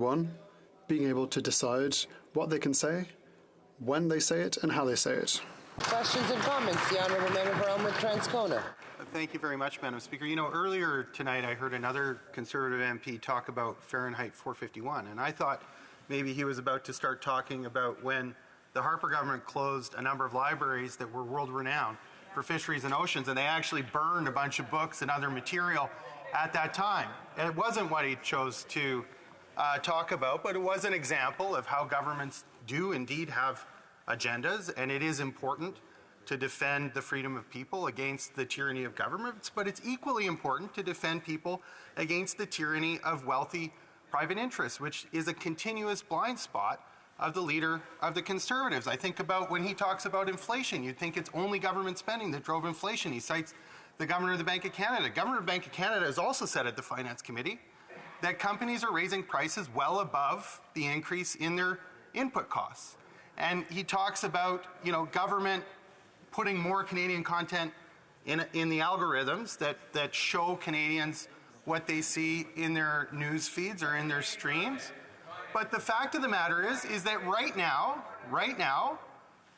One, being able to decide what they can say, when they say it, and how they say it. Questions and comments? The Honourable Member for Elmwood Transcona. Thank you very much, Madam Speaker. You know, earlier tonight I heard another Conservative MP talk about Fahrenheit 451, and I thought maybe he was about to start talking about when the Harper government closed a number of libraries that were world-renowned for fisheries and oceans, and they actually burned a bunch of books and other material at that time. And it wasn't what he chose to talk about, but it was an example of how governments do indeed have agendas, and it is important to defend the freedom of people against the tyranny of governments, but it's equally important to defend people against the tyranny of wealthy private interests, which is a continuous blind spot of the leader of the Conservatives. I think about when he talks about inflation, you'd think it's only government spending that drove inflation. He cites the Governor of the Bank of Canada. Governor of the Bank of Canada has also said at the Finance Committee that companies are raising prices well above the increase in their input costs. And he talks about, you know, government putting more Canadian content in the algorithms that show Canadians what they see in their news feeds or in their streams. But the fact of the matter is that right now,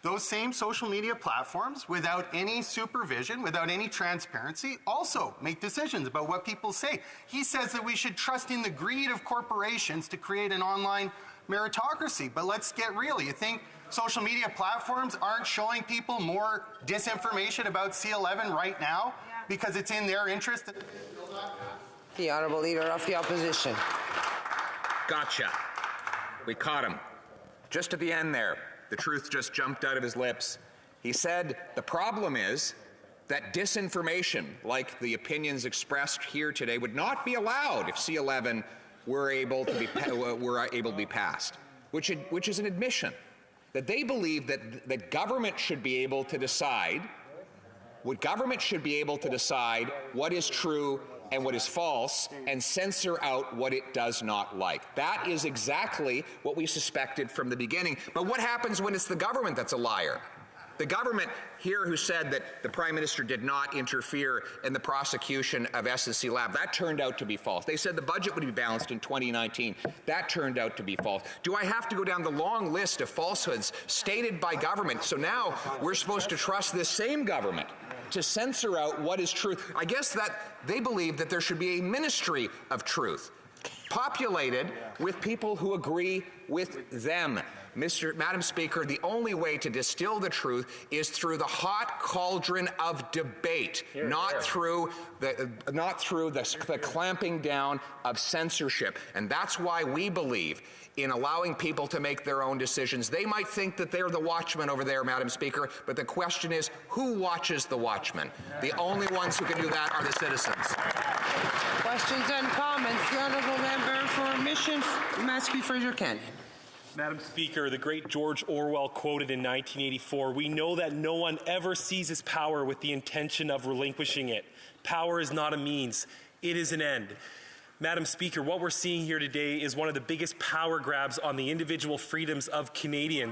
those same social media platforms, without any supervision, without any transparency, also make decisions about what people say. He says that we should trust in the greed of corporations to create an online meritocracy. But let's get real. You think social media platforms aren't showing people more disinformation about C-11 right now because it's in their interest? The Honourable Leader of the Opposition. Gotcha. We caught him. Just at the end there, the truth just jumped out of his lips. He said the problem is that disinformation, like the opinions expressed here today, would not be allowed if C-11 were able to be passed, which is an admission that they believe that government should be able to decide what is true and what is false, and censor out what it does not like. That is exactly what we suspected from the beginning. But what happens when it's the government that's a liar? The government here who said that the Prime Minister did not interfere in the prosecution of S&C Lab, that turned out to be false. They said the budget would be balanced in 2019. That turned out to be false. Do I have to go down the long list of falsehoods stated by government? So now we're supposed to trust this same government to censor out what is truth. I guess that they believe that there should be a ministry of truth, populated with people who agree with them. Madam Speaker, the only way to distill the truth is through the hot cauldron of debate, not through the clamping down of censorship. And that's why we believe in allowing people to make their own decisions. They might think that they're the watchman over there, Madam Speaker, but the question is, who watches the watchman? The only ones who can do that are the citizens. Questions and comments. The Honourable Member for Mission, Mashpee Fraser Canyon. Madam Speaker, the great George Orwell quoted in 1984, "We know that no one ever seizes power with the intention of relinquishing it. Power is not a means, it is an end." Madam Speaker, what we're seeing here today is one of the biggest power grabs on the individual freedoms of Canadians.